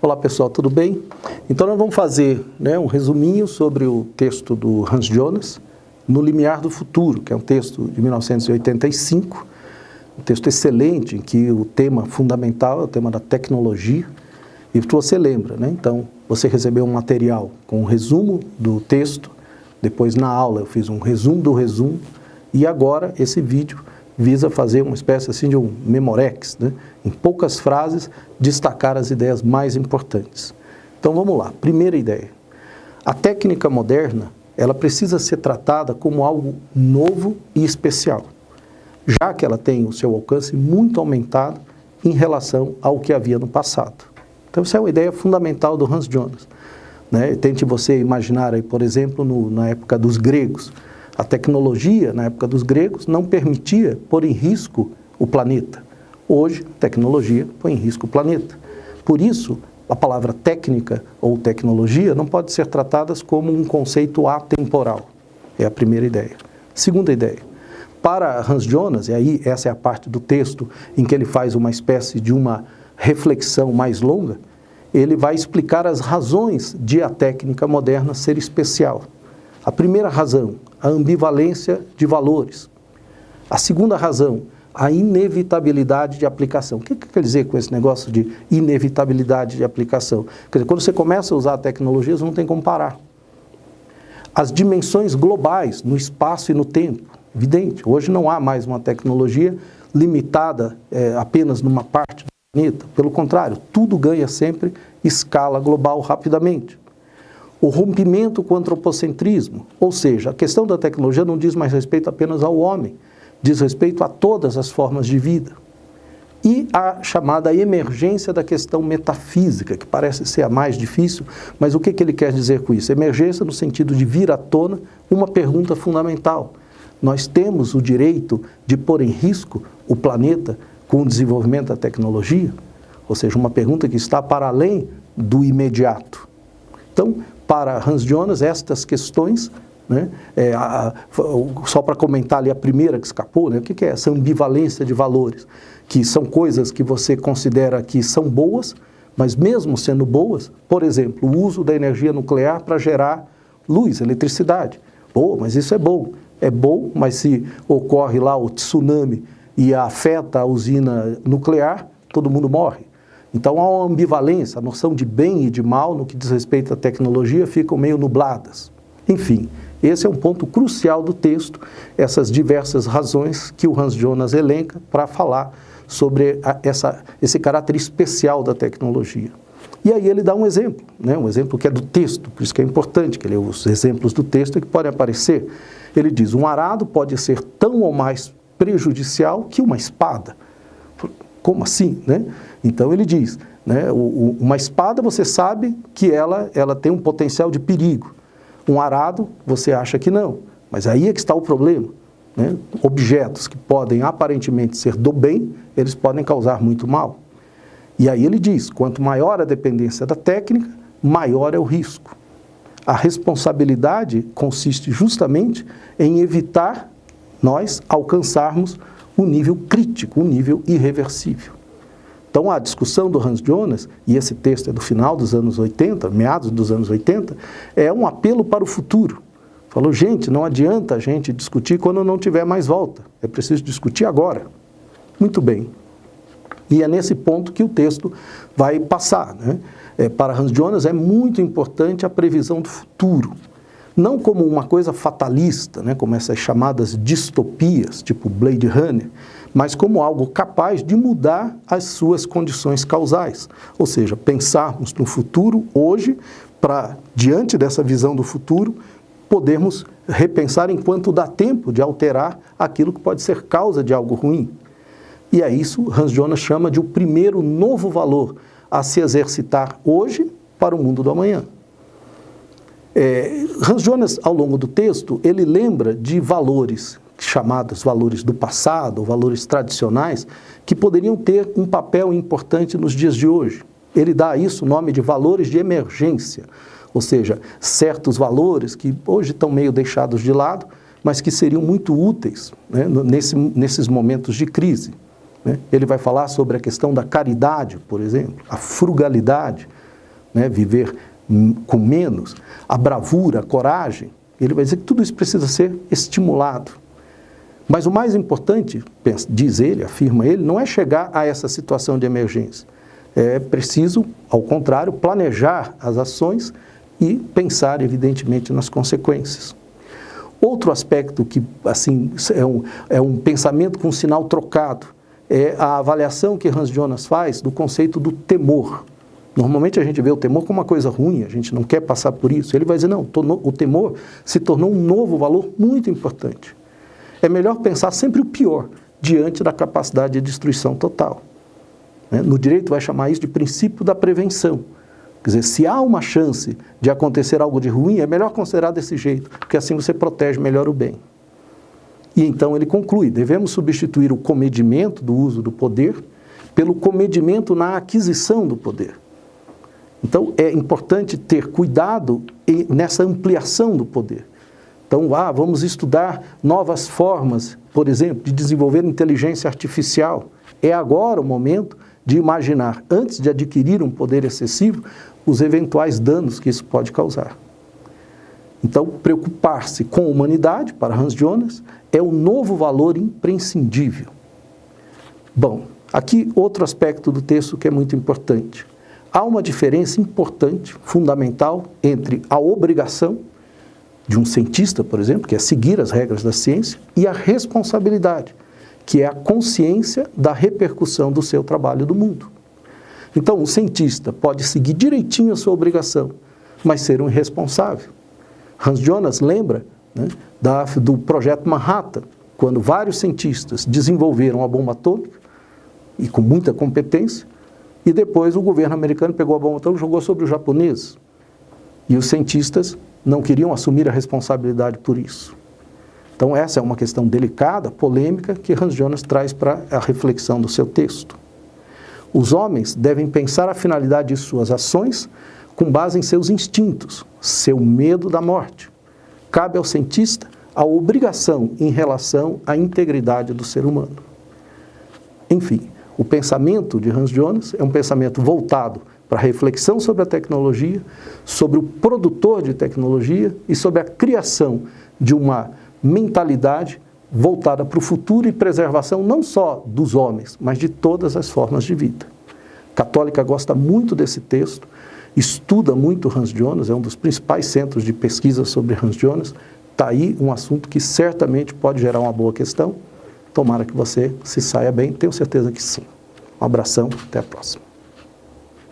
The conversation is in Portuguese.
Olá pessoal, tudo bem? Então nós vamos fazer um resuminho sobre o texto do Hans Jonas, No Limiar do Futuro, que é um texto de 1985, um texto excelente, em que o tema fundamental é o tema da tecnologia. E você lembra, Então, você recebeu um material com um resumo do texto, depois na aula eu fiz um resumo do resumo, e agora esse vídeo visa fazer uma espécie assim de um memorex, em poucas frases, destacar as ideias mais importantes. Então vamos lá, primeira ideia. A técnica moderna, ela precisa ser tratada como algo novo e especial, já que ela tem o seu alcance muito aumentado em relação ao que havia no passado. Então essa é uma ideia fundamental do Hans Jonas. Tente você imaginar aí, por exemplo, na época dos gregos. A tecnologia, na época dos gregos, não permitia pôr em risco o planeta. Hoje, a tecnologia põe em risco o planeta. Por isso, a palavra técnica ou tecnologia não pode ser tratada como um conceito atemporal. É a primeira ideia. Segunda ideia. Para Hans Jonas, e aí essa é a parte do texto em que ele faz uma espécie de uma reflexão mais longa, ele vai explicar as razões de a técnica moderna ser especial. A primeira razão, a ambivalência de valores. A segunda razão, a inevitabilidade de aplicação. O que quer dizer com esse negócio de inevitabilidade de aplicação? Quer dizer, quando você começa a usar tecnologias, não tem como parar. As dimensões globais no espaço e no tempo. Evidente, hoje não há mais uma tecnologia limitada apenas numa parte do planeta. Pelo contrário, tudo ganha sempre escala global rapidamente. O rompimento com o antropocentrismo, ou seja, a questão da tecnologia não diz mais respeito apenas ao homem, diz respeito a todas as formas de vida. E a chamada emergência da questão metafísica, que parece ser a mais difícil, mas o que ele quer dizer com isso? Emergência no sentido de vir à tona uma pergunta fundamental. Nós temos o direito de pôr em risco o planeta com o desenvolvimento da tecnologia? Ou seja, uma pergunta que está para além do imediato. Então, para Hans Jonas, estas questões, só para comentar ali a primeira que escapou, o que é essa ambivalência de valores? Que são coisas que você considera que são boas, mas mesmo sendo boas, por exemplo, o uso da energia nuclear para gerar luz, eletricidade. Mas isso é bom. É bom, mas se ocorre lá o tsunami e afeta a usina nuclear, todo mundo morre. Então há uma ambivalência, a noção de bem e de mal no que diz respeito à tecnologia ficam meio nubladas. Enfim, esse é um ponto crucial do texto, essas diversas razões que o Hans Jonas elenca para falar sobre esse caráter especial da tecnologia. E aí ele dá um exemplo, um exemplo que é do texto, por isso que é importante que os exemplos do texto que podem aparecer. Ele diz, um arado pode ser tão ou mais prejudicial que uma espada. Como assim, Então ele diz, uma espada você sabe que ela tem um potencial de perigo. Um arado você acha que não, mas aí é que está o problema. Objetos que podem aparentemente ser do bem, eles podem causar muito mal. E aí ele diz, quanto maior a dependência da técnica, maior é o risco. A responsabilidade consiste justamente em evitar nós alcançarmos o nível crítico, o nível irreversível. Então a discussão do Hans Jonas, e esse texto é do final dos anos 80, meados dos anos 80, é um apelo para o futuro. Falou, gente, não adianta a gente discutir quando não tiver mais volta, é preciso discutir agora. Muito bem. E é nesse ponto que o texto vai passar. Para Hans Jonas é muito importante a previsão do futuro. Não como uma coisa fatalista, como essas chamadas distopias, tipo Blade Runner, mas como algo capaz de mudar as suas condições causais. Ou seja, pensarmos no futuro hoje, para, diante dessa visão do futuro, podermos repensar enquanto dá tempo de alterar aquilo que pode ser causa de algo ruim. E é isso Hans Jonas chama de o primeiro novo valor a se exercitar hoje para o mundo do amanhã. Hans Jonas, ao longo do texto, ele lembra de valores chamados valores do passado, valores tradicionais, que poderiam ter um papel importante nos dias de hoje. Ele dá a isso o nome de valores de emergência, ou seja, certos valores que hoje estão meio deixados de lado, mas que seriam muito úteis nesses momentos de crise. Ele vai falar sobre a questão da caridade, por exemplo, a frugalidade, né, viver com menos, a bravura, a coragem, ele vai dizer que tudo isso precisa ser estimulado. Mas o mais importante, diz ele, afirma ele, não é chegar a essa situação de emergência. É preciso, ao contrário, planejar as ações e pensar, evidentemente, nas consequências. Outro aspecto que, assim, é um pensamento com sinal trocado, é a avaliação que Hans Jonas faz do conceito do temor. Normalmente a gente vê o temor como uma coisa ruim, a gente não quer passar por isso. Ele vai dizer, não, o temor se tornou um novo valor muito importante. É melhor pensar sempre o pior, diante da capacidade de destruição total. No direito vai chamar isso de princípio da prevenção. Quer dizer, se há uma chance de acontecer algo de ruim, é melhor considerar desse jeito, porque assim você protege melhor o bem. E então ele conclui, devemos substituir o comedimento do uso do poder pelo comedimento na aquisição do poder. Então é importante ter cuidado nessa ampliação do poder. Então, vamos estudar novas formas, por exemplo, de desenvolver inteligência artificial. É agora o momento de imaginar, antes de adquirir um poder excessivo, os eventuais danos que isso pode causar. Então, preocupar-se com a humanidade, para Hans Jonas, é um novo valor imprescindível. Bom, aqui outro aspecto do texto que é muito importante. Há uma diferença importante, fundamental, entre a obrigação de um cientista, por exemplo, que é seguir as regras da ciência, e a responsabilidade, que é a consciência da repercussão do seu trabalho do mundo. Então, o cientista pode seguir direitinho a sua obrigação, mas ser um irresponsável. Hans Jonas lembra, né, do projeto Manhattan, quando vários cientistas desenvolveram a bomba atômica, e com muita competência, e depois o governo americano pegou a bomba atômica e jogou sobre os japoneses. E os cientistas não queriam assumir a responsabilidade por isso. Então essa é uma questão delicada, polêmica, que Hans Jonas traz para a reflexão do seu texto. Os homens devem pensar a finalidade de suas ações com base em seus instintos, seu medo da morte. Cabe ao cientista a obrigação em relação à integridade do ser humano. Enfim, o pensamento de Hans Jonas é um pensamento voltado para a reflexão sobre a tecnologia, sobre o produtor de tecnologia e sobre a criação de uma mentalidade voltada para o futuro e preservação não só dos homens, mas de todas as formas de vida. A Católica gosta muito desse texto, estuda muito Hans Jonas, é um dos principais centros de pesquisa sobre Hans Jonas. Está aí um assunto que certamente pode gerar uma boa questão. Tomara que você se saia bem, tenho certeza que sim. Um abração, até a próxima.